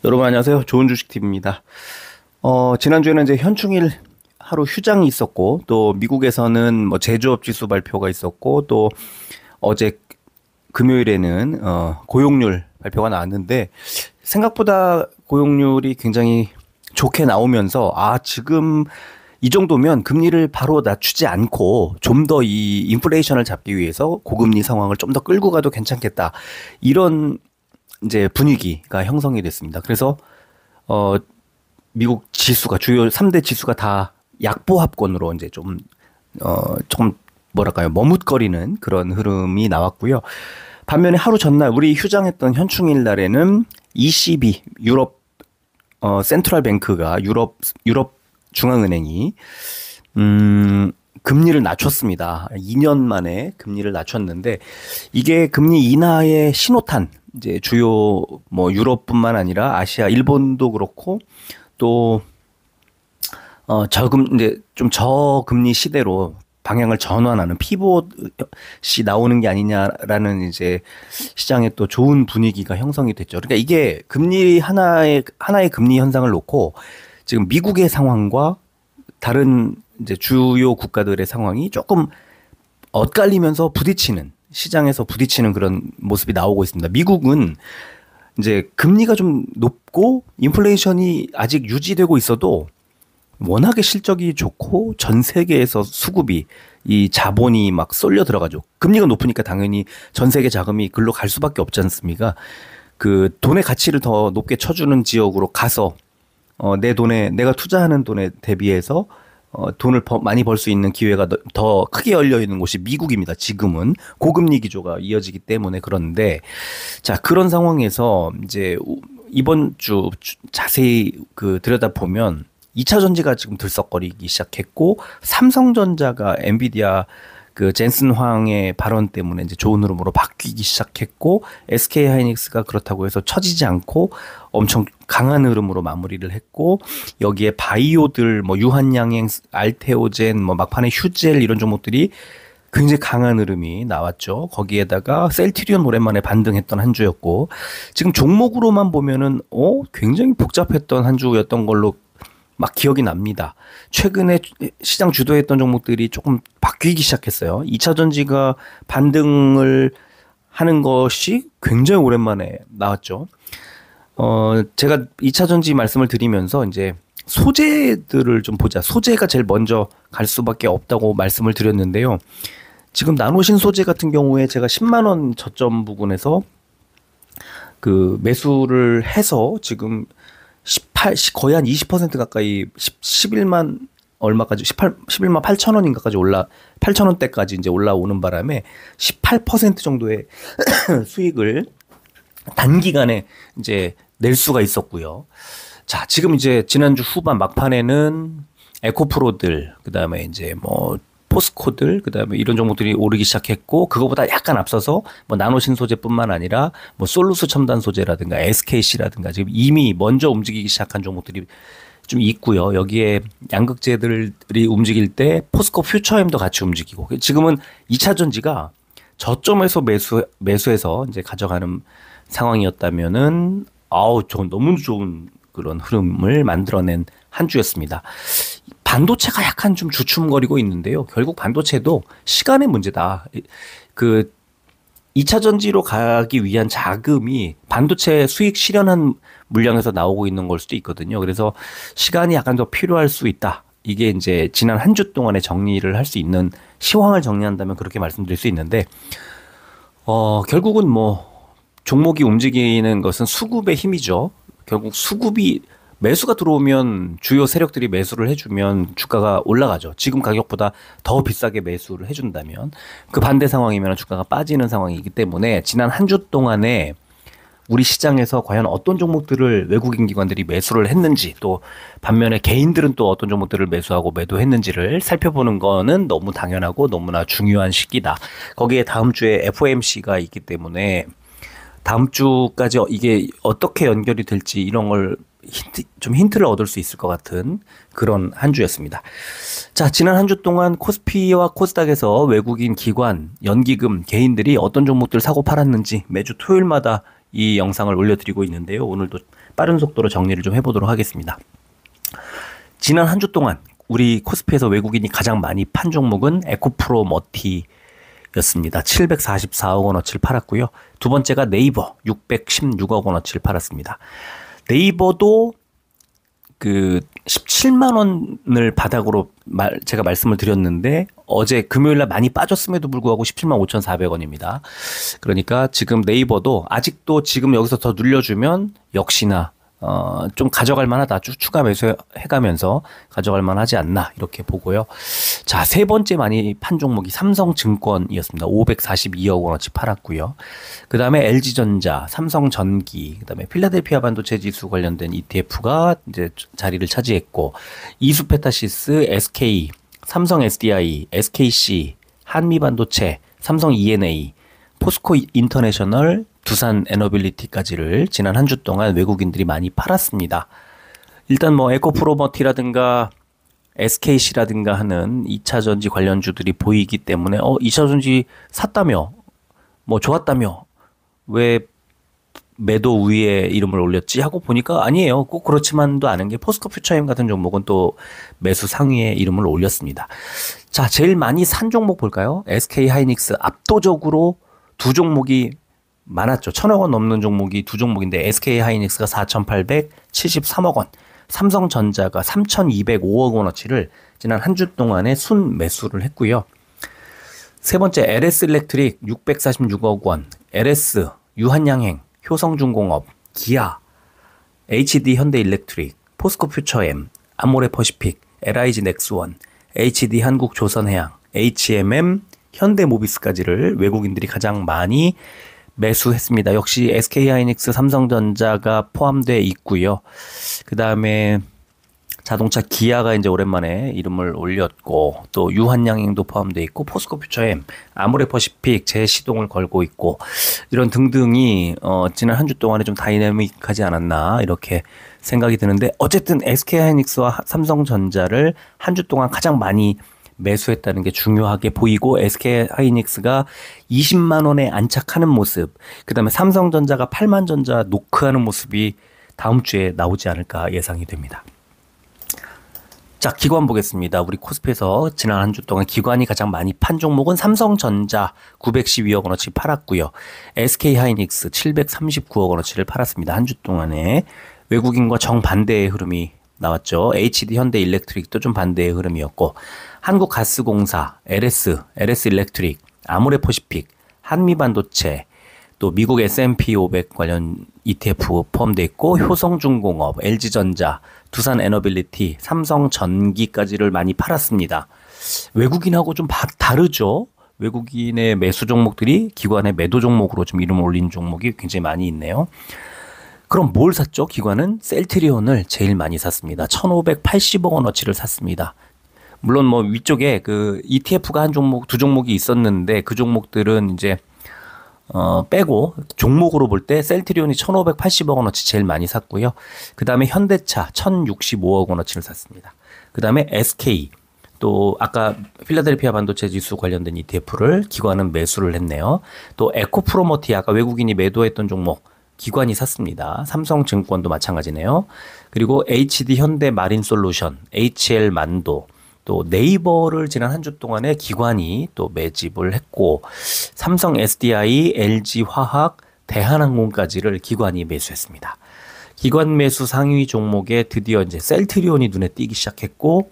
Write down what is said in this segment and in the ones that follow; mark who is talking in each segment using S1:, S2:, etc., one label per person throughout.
S1: 여러분 안녕하세요. 좋은 주식TV입니다. 지난주에는 이제 현충일 하루 휴장이 있었고, 또 미국에서는 뭐 제조업 지수 발표가 있었고, 또 어제 금요일에는 고용률 발표가 나왔는데, 생각보다 고용률이 굉장히 좋게 나오면서, 지금 이 정도면 금리를 바로 낮추지 않고 좀 더 이 인플레이션을 잡기 위해서 고금리 상황을 좀 더 끌고 가도 괜찮겠다. 이런 이제 분위기가 형성이 됐습니다. 그래서 어 미국 지수가 주요 3대 지수가 다 약보합권으로 이제 조금 뭐랄까요? 머뭇거리는 그런 흐름이 나왔고요. 반면에 하루 전날 우리 휴장했던 현충일 날에는 ECB 유럽 센트럴 뱅크가 유럽 중앙은행이 금리를 낮췄습니다. 2년 만에 금리를 낮췄는데 이게 금리 인하의 신호탄 이제 주요 뭐 유럽뿐만 아니라 아시아 일본도 그렇고 또 이제 좀 저금리 시대로 방향을 전환하는 피봇이 나오는 게 아니냐라는 이제 시장에 또 좋은 분위기가 형성이 됐죠. 그러니까 이게 금리 하나의 금리 현상을 놓고 지금 미국의 상황과 다른 이제 주요 국가들의 상황이 조금 엇갈리면서 시장에서 부딪히는 그런 모습이 나오고 있습니다. 미국은 이제 금리가 좀 높고 인플레이션이 아직 유지되고 있어도 워낙에 실적이 좋고 전 세계에서 수급이 이 자본이 막 쏠려 들어가죠. 금리가 높으니까 당연히 전 세계 자금이 글로 갈 수밖에 없지 않습니까? 그 돈의 가치를 더 높게 쳐주는 지역으로 가서 내가 투자하는 돈에 대비해서 돈을 많이 벌 수 있는 기회가 더 크게 열려 있는 곳이 미국입니다. 지금은 고금리 기조가 이어지기 때문에 그런데 자 그런 상황에서 이제 이번 주 자세히 들여다 보면 2차 전지가 지금 들썩거리기 시작했고 삼성전자가 엔비디아 그 젠슨 황의 발언 때문에 이제 좋은 흐름으로 바뀌기 시작했고 SK 하이닉스가 그렇다고 해서 처지지 않고 엄청 강한 흐름으로 마무리를 했고 여기에 바이오들 뭐 유한양행, 알테오젠, 뭐 막판에 휴젤 이런 종목들이 굉장히 강한 흐름이 나왔죠. 거기에다가 셀트리온 오랜만에 반등했던 한 주였고 지금 종목으로만 보면은 굉장히 복잡했던 한 주였던 걸로 막 기억이 납니다. 최근에 시장 주도했던 종목들이 조금 바뀌기 시작했어요. 2차 전지가 반등을 하는 것이 굉장히 오랜만에 나왔죠. 제가 2차 전지 말씀을 드리면서 이제 소재들을 좀 보자. 소재가 제일 먼저 갈 수밖에 없다고 말씀을 드렸는데요. 지금 나노신 소재 같은 경우에 제가 10만 원 저점 부근에서 그 매수를 해서 지금 거의 한 20% 가까이 11만 얼마까지 11만 8천 원인가까지 8천 원대까지 이제 올라오는 바람에 18% 정도의 수익을 단기간에 이제 낼 수가 있었고요. 자, 지금 이제 지난주 후반 막판에는 에코프로들, 그다음에 이제 뭐 포스코들, 그다음에 이런 종목들이 오르기 시작했고 그거보다 약간 앞서서 뭐 나노신 소재뿐만 아니라 뭐 솔루스 첨단 소재라든가 SKC라든가 지금 이미 먼저 움직이기 시작한 종목들이 좀 있고요. 여기에 양극재들이 움직일 때 포스코 퓨처엠도 같이 움직이고 지금은 2차 전지가 저점에서 매수해서 이제 가져가는 상황이었다면은 저 너무 좋은 그런 흐름을 만들어낸 한 주였습니다. 반도체가 약간 좀 주춤거리고 있는데요. 결국 반도체도 시간의 문제다. 그 2차 전지로 가기 위한 자금이 반도체 수익 실현한 물량에서 나오고 있는 걸 수도 있거든요. 그래서 시간이 약간 더 필요할 수 있다. 이게 이제 지난 한 주 동안의 정리를 할 수 있는 시황을 정리한다면 그렇게 말씀드릴 수 있는데 결국은 뭐 종목이 움직이는 것은 수급의 힘이죠. 결국 매수가 들어오면 주요 세력들이 매수를 해주면 주가가 올라가죠. 지금 가격보다 더 비싸게 매수를 해준다면 그 반대 상황이면 주가가 빠지는 상황이기 때문에 지난 한 주 동안에 우리 시장에서 과연 어떤 종목들을 외국인 기관들이 매수를 했는지 또 반면에 개인들은 또 어떤 종목들을 매수하고 매도했는지를 살펴보는 거는 너무 당연하고 너무나 중요한 시기다. 거기에 다음 주에 FOMC가 있기 때문에 다음 주까지 이게 어떻게 연결이 될지 이런 걸 힌트를 얻을 수 있을 것 같은 그런 한 주였습니다. 자, 지난 한 주 동안 코스피와 코스닥에서 외국인 기관, 연기금, 개인들이 어떤 종목들 사고 팔았는지 매주 토요일마다 이 영상을 올려드리고 있는데요. 오늘도 빠른 속도로 정리를 좀 해보도록 하겠습니다. 지난 한 주 동안 우리 코스피에서 외국인이 가장 많이 판 종목은 에코프로 머티였습니다. 744억 원어치를 팔았고요. 두 번째가 네이버 616억 원어치를 팔았습니다. 네이버도 그 17만 원을 바닥으로 제가 말씀을 드렸는데 어제 금요일 날 많이 빠졌음에도 불구하고 17만 5,400원입니다. 그러니까 지금 네이버도 아직도 지금 여기서 더 눌려주면 역시나 좀 가져갈 만하다. 추가 매수해가면서 가져갈 만하지 않나 이렇게 보고요. 자, 세 번째 많이 판 종목이 삼성증권이었습니다. 542억 원어치 팔았고요. 그 다음에 LG전자, 삼성전기, 그 다음에 필라델피아 반도체 지수 관련된 ETF가 이제 자리를 차지했고, 이수페타시스, SK, 삼성 SDI, SKC, 한미반도체, 삼성 E&A, 포스코 인터내셔널, 두산 에너빌리티까지를 지난 한 주 동안 외국인들이 많이 팔았습니다. 일단 뭐 에코프로머티라든가 SKC라든가 하는 2차전지 관련주들이 보이기 때문에 2차전지 샀다며 뭐 좋았다며 왜 매도 우위에 이름을 올렸지 하고 보니까 아니에요. 꼭 그렇지만도 않은 게 포스코 퓨처엠 같은 종목은 또 매수 상위에 이름을 올렸습니다. 자, 제일 많이 산 종목 볼까요? SK 하이닉스 압도적으로 두 종목이 많았죠. 1,000억 원 넘는 종목이 두 종목인데 SK 하이닉스가 4,873억 원, 삼성전자가 3,205억 원어치를 지난 한 주 동안에 순 매수를 했고요. 세 번째 LS 일렉트릭 646억 원, LS, 유한양행, 효성중공업, 기아, HD 현대일렉트릭, 포스코 퓨처엠, 아모레퍼시픽, LIG 넥스원, HD 한국조선해양, HMM, 현대모비스까지를 외국인들이 가장 많이 매수했습니다. 역시 SK하이닉스, 삼성전자가 포함되어 있고요. 그 다음에 자동차 기아가 이제 오랜만에 이름을 올렸고, 또 유한양행도 포함되어 있고, 포스코 퓨처엠, 아모레퍼시픽 재시동을 걸고 있고, 이런 등등이 지난 한 주 동안에 좀 다이내믹하지 않았나 이렇게 생각이 드는데, 어쨌든 SK하이닉스와 삼성전자를 한 주 동안 가장 많이 매수했다는 게 중요하게 보이고, SK하이닉스가 20만 원에 안착하는 모습, 그 다음에 삼성전자가 8만 전자 노크하는 모습이 다음 주에 나오지 않을까 예상이 됩니다. 자, 기관 보겠습니다. 우리 코스피에서 지난 한 주 동안 기관이 가장 많이 판 종목은 삼성전자 912억 원어치 팔았고요. SK하이닉스 739억 원어치를 팔았습니다. 한 주 동안에 외국인과 정반대의 흐름이 나왔죠. HD 현대일렉트릭도 좀 반대의 흐름이었고, 한국가스공사, LS 일렉트릭, 아모레퍼시픽, 한미반도체, 또 미국 S&P 500 관련 ETF 포함되어 있고, 효성중공업, LG전자, 두산 에너빌리티, 삼성전기까지를 많이 팔았습니다. 외국인하고 좀 다르죠. 외국인의 매수 종목들이 기관의 매도 종목으로 좀 이름을 올린 종목이 굉장히 많이 있네요. 그럼 뭘 샀죠? 기관은 셀트리온을 제일 많이 샀습니다. 1,580억 원어치를 샀습니다. 물론 뭐 위쪽에 그 ETF가 두 종목이 있었는데 그 종목들은 이제 빼고 종목으로 볼 때 셀트리온이 1,580억 원어치 제일 많이 샀고요. 그 다음에 현대차 1,065억 원어치를 샀습니다. 그 다음에 SK, 또 아까 필라델피아 반도체 지수 관련된 ETF를 기관은 매수를 했네요. 또 에코프로머티, 아까 외국인이 매도했던 종목 기관이 샀습니다. 삼성증권도 마찬가지네요. 그리고 HD 현대마린솔루션, HL만도, 또 네이버를 지난 한 주 동안에 기관이 또 매집을 했고, 삼성 SDI, LG화학, 대한항공까지를 기관이 매수했습니다. 기관 매수 상위 종목에 드디어 이제 셀트리온이 눈에 띄기 시작했고,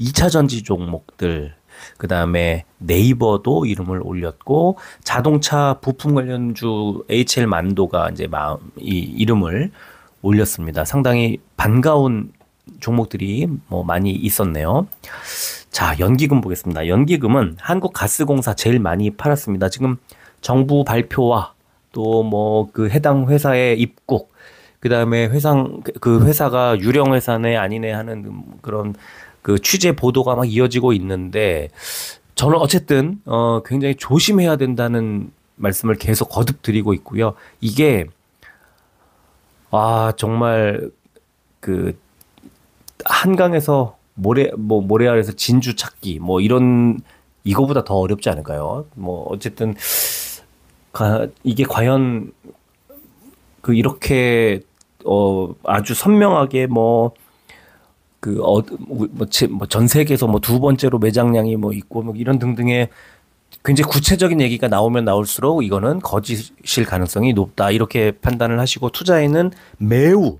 S1: 2차 전지 종목들, 그 다음에 네이버도 이름을 올렸고, 자동차 부품 관련주 HL만도가 이제 이 이름을 올렸습니다. 상당히 반가운 종목들이 뭐 많이 있었네요. 자, 연기금 보겠습니다. 연기금은 한국가스공사 제일 많이 팔았습니다. 지금 정부 발표와 또 뭐 그 해당 회사의 입국, 그 다음에 그 회사가 유령 회사네 아니네 하는 그런 그 취재 보도가 막 이어지고 있는데, 저는 어쨌든 굉장히 조심해야 된다는 말씀을 계속 거듭 드리고 있고요. 이게 정말 그 한강에서 모래알에서 진주 찾기 뭐 이런, 이거보다 더 어렵지 않을까요? 뭐 어쨌든 이게 과연 이렇게 아주 선명하게 전 세계에서 두 번째로 매장량이 있고 이런 등등의 굉장히 구체적인 얘기가 나오면 나올수록 이거는 거짓일 가능성이 높다 이렇게 판단을 하시고 투자에는 매우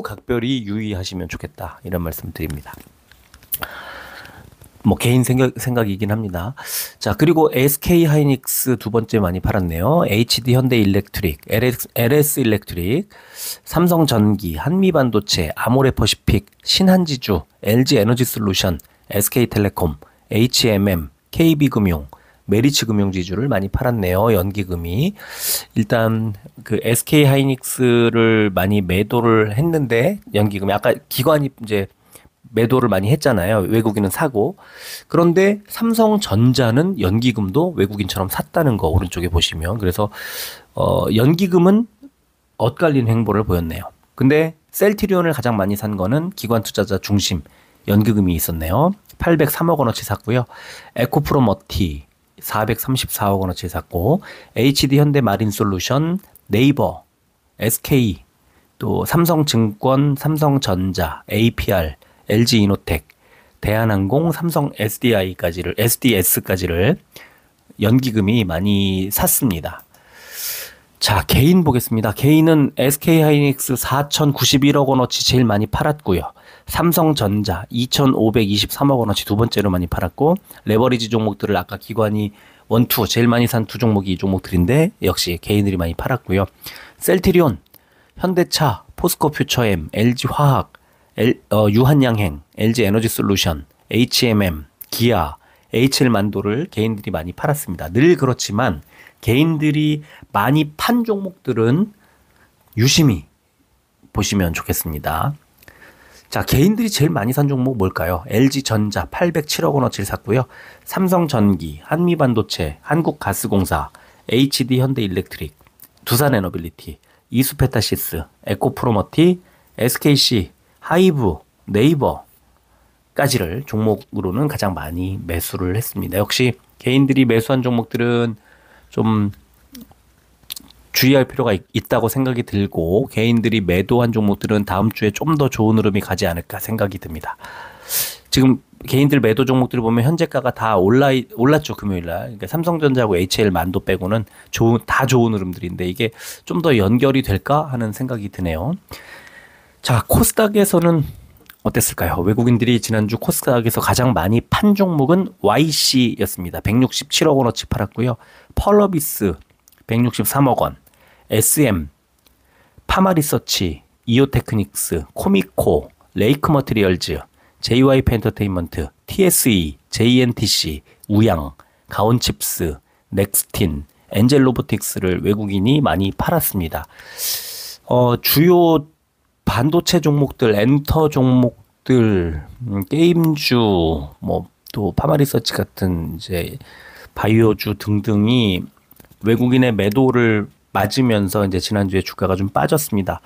S1: 각별히 유의하시면 좋겠다 이런 말씀 드립니다. 개인 생각이긴 합니다. 자, 그리고 SK 하이닉스 두 번째 많이 팔았네요. HD 현대 일렉트릭, LS 일렉트릭, 삼성 전기, 한미 반도체, 아모레 퍼시픽, 신한지주, LG 에너지 솔루션, SK 텔레콤, HMM, KB 금융, 메리츠 금융지주를 많이 팔았네요. 연기금이. 일단 그 SK 하이닉스를 많이 매도를 했는데 연기금이 아까 기관이 이제 매도를 많이 했잖아요. 외국인은 사고. 그런데 삼성전자는 연기금도 외국인처럼 샀다는 거 오른쪽에 보시면. 그래서 연기금은 엇갈린 행보를 보였네요. 근데 셀트리온을 가장 많이 산 거는 기관 투자자 중심 연기금이 있었네요. 803억 원어치 샀고요. 에코프로머티 434억 원어치 샀고, HD 현대 마린솔루션, 네이버, SK, 또 삼성증권, 삼성전자, APR, LG이노텍, 대한항공, 삼성 SDS까지를 연기금이 많이 샀습니다. 자, 개인 보겠습니다. 개인은 SK하이닉스 4,091억 원어치 제일 많이 팔았고요. 삼성전자 2,523억 원어치 두 번째로 많이 팔았고, 레버리지 종목들을 아까 기관이 원투 제일 많이 산 두 종목이 이 종목들인데 역시 개인들이 많이 팔았고요. 셀트리온, 현대차, 포스코퓨처엠, LG화학, 유한양행, LG에너지솔루션, HMM, 기아, HL만도를 개인들이 많이 팔았습니다. 늘 그렇지만 개인들이 많이 판 종목들은 유심히 보시면 좋겠습니다. 자, 개인들이 제일 많이 산 종목 뭘까요? LG전자 807억 원어치를 샀고요. 삼성전기, 한미반도체, 한국가스공사, HD 현대일렉트릭, 두산에너빌리티, 이수페타시스, 에코프로머티, SKC, 하이브, 네이버까지를 종목으로는 가장 많이 매수를 했습니다. 역시 개인들이 매수한 종목들은 좀 주의할 필요가 있다고 생각이 들고, 개인들이 매도한 종목들은 다음 주에 좀 더 좋은 흐름이 가지 않을까 생각이 듭니다. 지금 개인들 매도 종목들을 보면 현재가가 다 올랐죠, 금요일날. 그러니까 삼성전자하고 HL만도 빼고는 다 좋은 흐름들인데 이게 좀 더 연결이 될까 하는 생각이 드네요. 자, 코스닥에서는 어땠을까요? 외국인들이 지난주 코스닥에서 가장 많이 판 종목은 YC였습니다. 167억 원어치 팔았고요. 펄러비스 163억 원, SM, 파마리서치, 이오테크닉스, 코미코, 레이크 머티리얼즈, JYP 엔터테인먼트, TSE, JNTC, 우양, 가온칩스, 넥스틴, 엔젤로보틱스를 외국인이 많이 팔았습니다. 주요 반도체 종목들, 엔터 종목들, 게임주, 또 파마리서치 같은 이제 바이오주 등등이 외국인의 매도를 맞으면서 이제 지난주에 주가가 좀 빠졌습니다.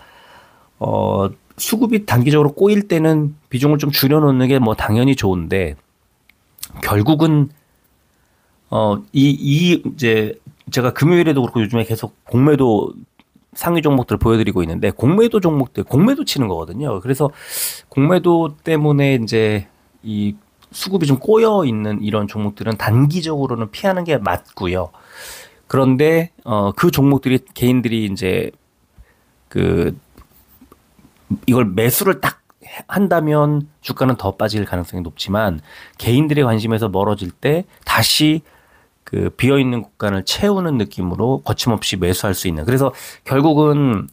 S1: 수급이 단기적으로 꼬일 때는 비중을 좀 줄여놓는 게 당연히 좋은데, 결국은 이제 제가 금요일에도 그렇고 요즘에 계속 공매도 상위 종목들을 보여드리고 있는데, 공매도 종목들, 공매도 치는 거거든요. 그래서 공매도 때문에 이제 이 수급이 좀 꼬여 있는 이런 종목들은 단기적으로는 피하는 게 맞고요. 그런데 그 종목들이 개인들이 이제 이걸 매수를 딱 한다면 주가는 더 빠질 가능성이 높지만, 개인들의 관심에서 멀어질 때 다시 비어있는 구간을 채우는 느낌으로 거침없이 매수할 수 있는. 그래서 결국은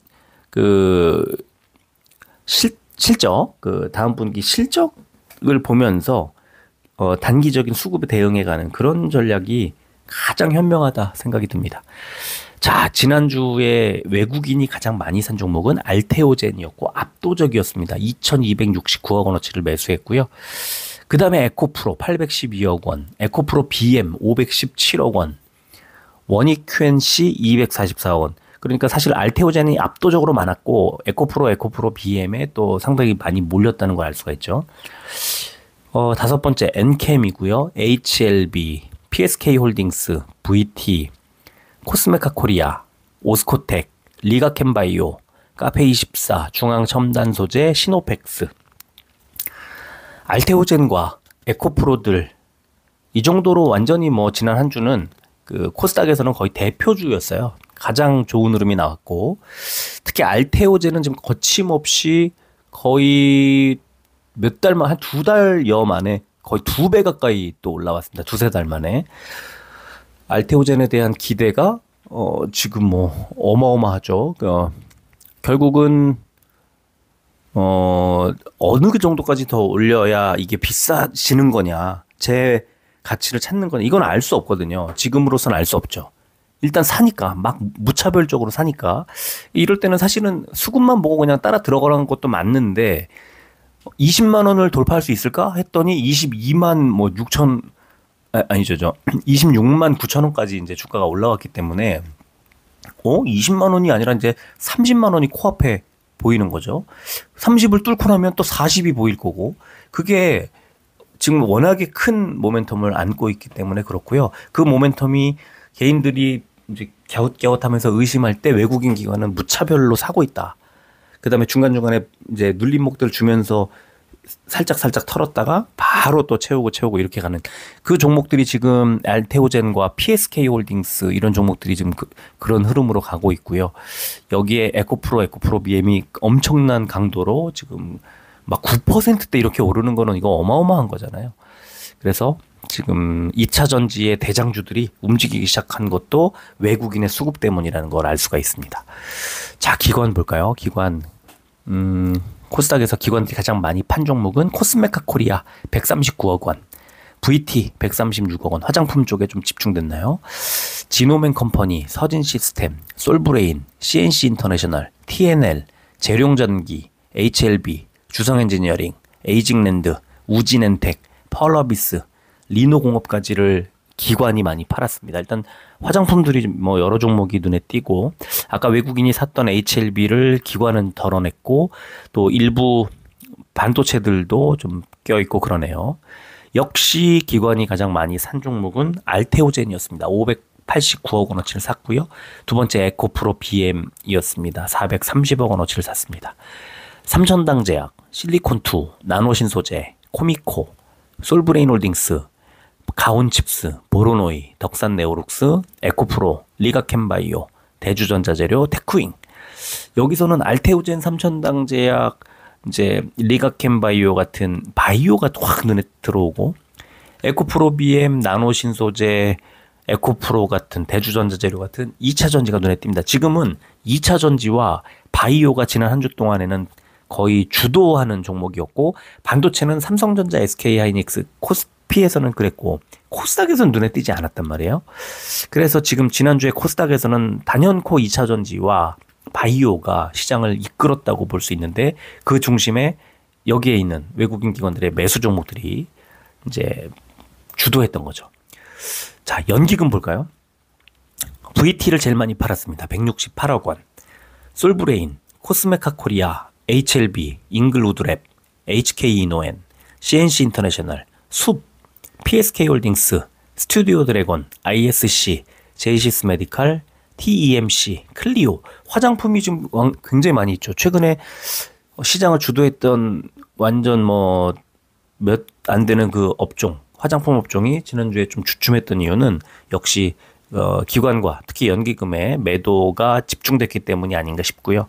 S1: 실적, 다음 분기 실적을 보면서 단기적인 수급에 대응해가는 그런 전략이 가장 현명하다 생각이 듭니다. 자, 지난주에 외국인이 가장 많이 산 종목은 알테오젠이었고 압도적이었습니다. 2,269억 원어치를 매수했고요. 그 다음에 에코프로 812억 원, 에코프로 BM 517억 원, 원익QNC 244억 원. 그러니까 사실 알테오젠이 압도적으로 많았고 에코프로 BM에 또 상당히 많이 몰렸다는 걸 알 수가 있죠. 다섯 번째 엔캠이고요. HLB, PSK홀딩스, VT, 코스메카 코리아, 오스코텍, 리가캠바이오, 카페24, 중앙첨단소재, 시노펙스, 알테오젠과 에코프로들, 이 정도로 완전히 뭐 지난 한 주는 그 코스닥에서는 거의 대표주였어요. 가장 좋은 흐름이 나왔고, 특히 알테오젠은 지금 거침없이 거의 몇 달만, 한 2달여 만에 거의 2배 가까이 또 올라왔습니다. 2~3달 만에. 알테오젠에 대한 기대가 지금 뭐 어마어마하죠. 결국은 어느 그 정도까지 더 올려야 이게 비싸지는 거냐, 제 가치를 찾는 거냐, 이건 알 수 없거든요. 지금으로서는 알 수 없죠. 일단 사니까, 막 무차별적으로 사니까. 이럴 때는 사실은 수급만 보고 그냥 따라 들어가라는 것도 맞는데, 20만 원을 돌파할 수 있을까 했더니 22만 뭐 6천, 아니죠, 26만 9천 원까지 이제 주가가 올라왔기 때문에 20만 원이 아니라 이제 30만 원이 코앞에 보이는 거죠. 30을 뚫고 나면 또 40이 보일 거고, 그게 지금 워낙에 큰 모멘텀을 안고 있기 때문에 그렇고요. 그 모멘텀이 개인들이 이제 갸웃갸웃하면서 의심할 때 외국인 기관은 무차별로 사고 있다. 그다음에 중간중간에 이제 눌림목들 주면서 살짝 털었다가 바로 또 채우고 이렇게 가는 그 종목들이 지금 알테오젠과 PSK 홀딩스, 이런 종목들이 지금 그런 흐름으로 가고 있고요. 여기에 에코프로 BM이 엄청난 강도로 지금 막 9%대 이렇게 오르는 거는 이거 어마어마한 거잖아요. 그래서 지금 2차 전지의 대장주들이 움직이기 시작한 것도 외국인의 수급 때문이라는 걸 알 수가 있습니다. 자, 기관 볼까요? 기관. 코스닥에서 기관들이 가장 많이 판 종목은 코스메카 코리아 139억 원, VT 136억 원, 화장품 쪽에 좀 집중됐나요? 지노맨 컴퍼니, 서진 시스템, 솔브레인, CNC 인터내셔널, TNL, 재룡전기, HLB, 주성 엔지니어링, 에이징랜드, 우진엔텍, 펄러비스, 리노공업까지를 기관이 많이 팔았습니다. 일단 화장품들이 뭐 여러 종목이 눈에 띄고, 아까 외국인이 샀던 HLB를 기관은 덜어냈고, 또 일부 반도체들도 좀 껴있고 그러네요. 역시 기관이 가장 많이 산 종목은 알테오젠이었습니다. 589억 원어치를 샀고요. 두 번째 에코프로 BM이었습니다. 430억 원어치를 샀습니다. 삼천당제약, 실리콘2, 나노신소재, 코미코, 솔브레인 홀딩스, 가온칩스, 보로노이, 덕산네오룩스, 에코프로, 리가캠바이오, 대주전자재료, 테크윙. 여기서는 알테오젠, 삼천당제약, 이제 리가캠바이오 같은 바이오가 확 눈에 들어오고, 에코프로 BM, 나노신소재, 에코프로 같은 대주전자재료 같은 2차 전지가 눈에 띕니다. 지금은 2차 전지와 바이오가 지난 한 주 동안에는 거의 주도하는 종목이었고, 반도체는 삼성전자, SK하이닉스, 코스피에서는 그랬고, 코스닥에서는 눈에 띄지 않았단 말이에요. 그래서 지금 지난주에 코스닥에서는 단연코 2차 전지와 바이오가 시장을 이끌었다고 볼 수 있는데, 그 중심에 여기에 있는 외국인 기관들의 매수 종목들이 이제 주도했던 거죠. 자, 연기금 볼까요? VT를 제일 많이 팔았습니다. 168억 원. 솔브레인, 코스메카 코리아, HLB, 잉글우드랩, HK이노엔, CNC 인터내셔널, 숲, PSK 홀딩스, 스튜디오 드래곤, ISC, 제이시스 메디칼, TEMC, 클리오. 화장품이 좀 굉장히 많이 있죠. 최근에 시장을 주도했던 완전 뭐 몇 안 되는 그 업종, 화장품 업종이 지난주에 좀 주춤했던 이유는 역시 기관과 특히 연기금의 매도가 집중됐기 때문이 아닌가 싶고요.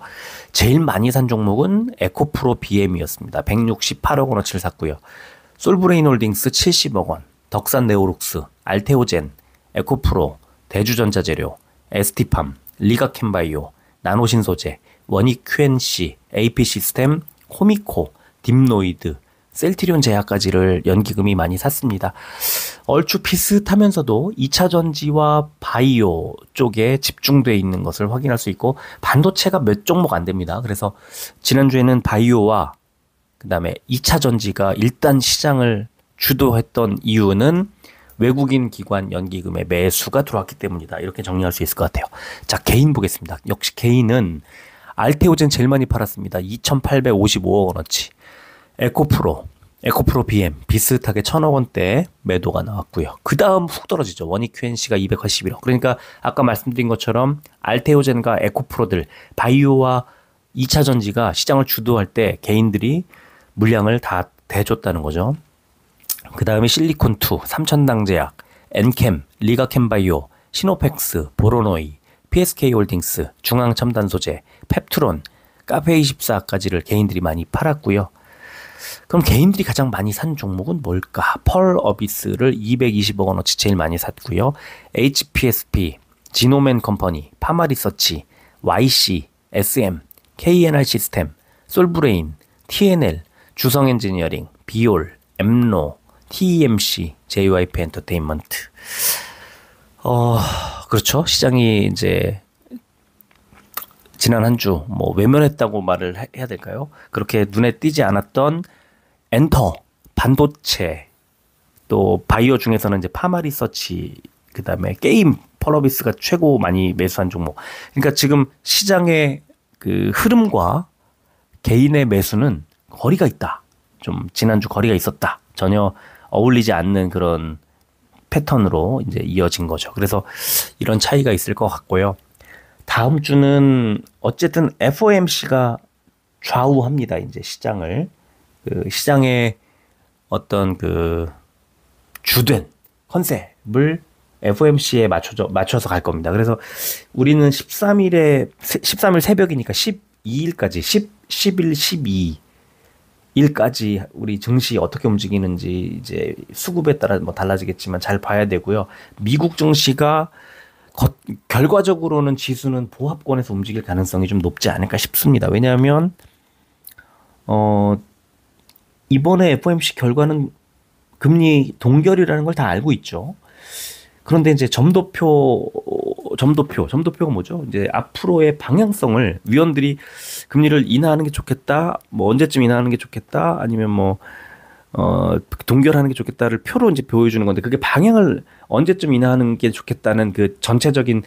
S1: 제일 많이 산 종목은 에코프로 BM이었습니다. 168억 원어치를 샀고요. 솔브레인 홀딩스 70억 원, 덕산네오룩스, 알테오젠, 에코프로, 대주전자재료, ST팜, 리가캠바이오, 나노신소재, 원익QNC, AP시스템, 코미코, 딥노이드, 셀트리온 제약까지를 연기금이 많이 샀습니다. 얼추 비슷하면서도 2차 전지와 바이오 쪽에 집중되어 있는 것을 확인할 수 있고, 반도체가 몇 종목 안 됩니다. 그래서 지난주에는 바이오와 그다음에 2차 전지가 일단 시장을 주도했던 이유는 외국인 기관 연기금의 매수가 들어왔기 때문이다. 이렇게 정리할 수 있을 것 같아요. 자, 개인 보겠습니다. 역시 개인은 알테오젠 제일 많이 팔았습니다. 2,855억 원어치. 에코프로, 에코프로 BM 비슷하게 1,000억 원대 매도가 나왔고요. 그 다음 훅 떨어지죠. 원익 QNC가 281억. 그러니까 아까 말씀드린 것처럼 알테오젠과 에코프로들 바이오와 2차 전지가 시장을 주도할 때 개인들이 물량을 다 대줬다는 거죠. 그 다음에 실리콘2, 삼천당제약, 엔캠, 리가캠바이오, 시노펙스, 보로노이, PSK홀딩스, 중앙첨단소재, 펩트론, 카페24까지를 개인들이 많이 팔았고요. 그럼 개인들이 가장 많이 산 종목은 뭘까? 펄어비스를 220억 원어치 제일 많이 샀고요. HPSP, 지노맨 컴퍼니, 파마리서치, YC, SM, KNR 시스템, 솔브레인, TNL, 주성엔지니어링, 비올, 엠노, TEMC, JYP 엔터테인먼트. 그렇죠. 시장이 이제 지난 한 주 뭐 외면했다고 말을 해야 될까요? 그렇게 눈에 띄지 않았던 엔터, 반도체, 또 바이오 중에서는 이제 파마리서치, 그다음에 게임 펄어비스가 최고 많이 매수한 종목. 그러니까 지금 시장의 그 흐름과 개인의 매수는 거리가 있다. 좀 지난주 거리가 있었다. 전혀 어울리지 않는 그런 패턴으로 이제 이어진 거죠. 그래서 이런 차이가 있을 것 같고요. 다음 주는 어쨌든 FOMC가 좌우합니다. 이제 시장을. 그 시장의 어떤 그 주된 컨셉을 FOMC에 맞춰서 갈 겁니다. 그래서 우리는 13일 새벽이니까 12일까지, 11, 12일까지 우리 증시 어떻게 움직이는지 이제 수급에 따라 뭐 달라지겠지만 잘 봐야 되고요. 미국 증시가 결과적으로는 지수는 보합권에서 움직일 가능성이 좀 높지 않을까 싶습니다. 왜냐하면 이번에 FOMC 결과는 금리 동결이라는 걸 다 알고 있죠. 그런데 이제 점도표가 뭐죠? 이제 앞으로의 방향성을 위원들이 금리를 인하하는 게 좋겠다, 뭐 언제쯤 인하하는 게 좋겠다, 아니면 뭐 동결하는 게 좋겠다를 표로 이제 보여주는 건데, 그게 방향을 언제쯤 인하하는 게 좋겠다는 그 전체적인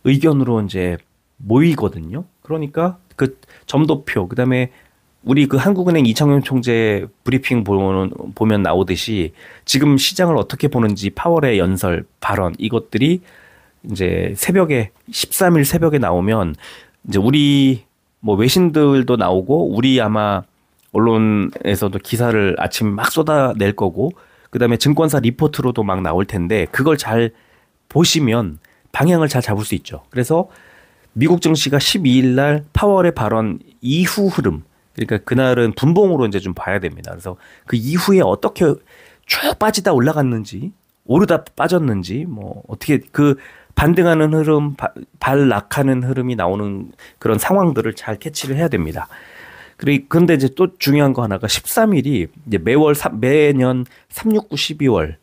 S1: 의견으로 이제 모이거든요. 그러니까 그 점도표, 그다음에 우리 그 한국은행 이창용 총재 브리핑 보면 나오듯이 지금 시장을 어떻게 보는지 파월의 연설, 발언, 이것들이 이제 13일 새벽에 나오면 이제 우리 뭐 외신들도 나오고 우리 아마 언론에서도 기사를 아침 막 쏟아낼 거고, 그다음에 증권사 리포트로도 막 나올 텐데 그걸 잘 보시면 방향을 잘 잡을 수 있죠. 그래서 미국 증시가 12일 날 파월의 발언 이후 흐름, 그러니까 그날은 분봉으로 이제 좀 봐야 됩니다. 그래서 그 이후에 어떻게 쭉 빠지다 올라갔는지, 오르다 빠졌는지, 뭐 어떻게 그 반등하는 흐름, 반락하는 흐름이 나오는 그런 상황들을 잘 캐치를 해야 됩니다. 그런데 이제 또 중요한 거 하나가 13일이 이제 매년 3, 6, 9, 12월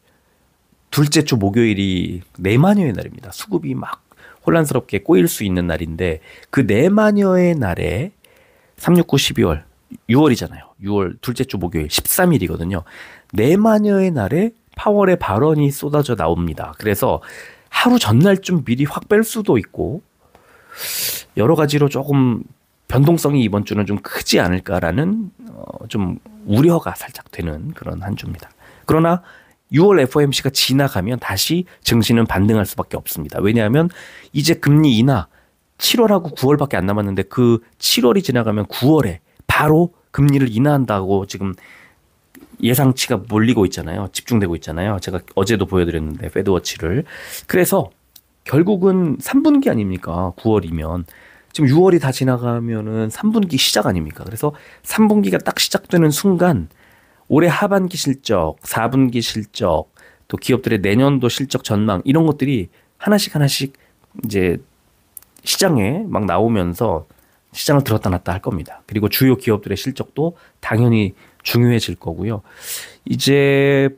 S1: 둘째 주 목요일이 내마녀의 날입니다. 수급이 막 혼란스럽게 꼬일 수 있는 날인데, 그 내마녀의 날에 3, 6, 9, 12월, 6월이잖아요. 6월 둘째 주 목요일 13일이거든요. 내마녀의 날에 파월의 발언이 쏟아져 나옵니다. 그래서 하루 전날 좀 미리 확 뺄 수도 있고, 여러 가지로 조금 변동성이 이번 주는 좀 크지 않을까라는 좀 우려가 살짝 되는 그런 한 주입니다. 그러나 6월 FOMC가 지나가면 다시 증시는 반등할 수밖에 없습니다. 왜냐하면 이제 금리 인하 7월하고 9월밖에 안 남았는데, 그 7월이 지나가면 9월에 바로 금리를 인하한다고 지금 예상치가 몰리고 있잖아요. 집중되고 있잖아요. 제가 어제도 보여드렸는데 페드워치를. 그래서 결국은 3분기 아닙니까? 9월이면. 지금 6월이 다 지나가면은 3분기 시작 아닙니까? 그래서 3분기가 딱 시작되는 순간 올해 하반기 실적, 4분기 실적, 또 기업들의 내년도 실적 전망, 이런 것들이 하나씩 이제 시장에 막 나오면서 시장을 들었다 놨다 할 겁니다. 그리고 주요 기업들의 실적도 당연히 중요해질 거고요. 이제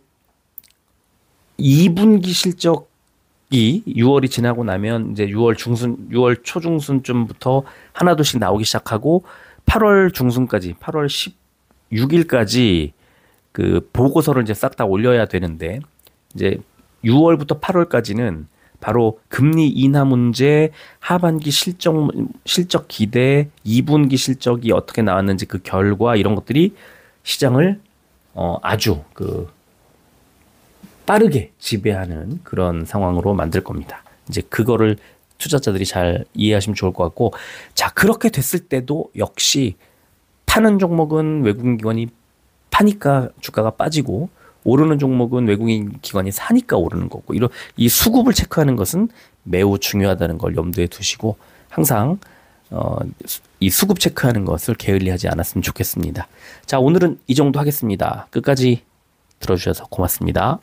S1: 2분기 실적이 6월이 지나고 나면 이제 6월 초중순쯤부터 하나둘씩 나오기 시작하고 8월 중순까지, 8월 16일까지 그 보고서를 이제 싹 다 올려야 되는데, 이제 6월부터 8월까지는 바로 금리 인하 문제, 하반기 실적 기대, 2분기 실적이 어떻게 나왔는지 그 결과, 이런 것들이 시장을 아주 빠르게 지배하는 그런 상황으로 만들 겁니다. 이제 그거를 투자자들이 잘 이해하시면 좋을 것 같고, 자, 그렇게 됐을 때도 역시 파는 종목은 외국인 기관이 파니까 주가가 빠지고, 오르는 종목은 외국인 기관이 사니까 오르는 거고, 이 수급을 체크하는 것은 매우 중요하다는 걸 염두에 두시고 항상 이 수급 체크하는 것을 게을리하지 않았으면 좋겠습니다. 자, 오늘은 이 정도 하겠습니다. 끝까지 들어주셔서 고맙습니다.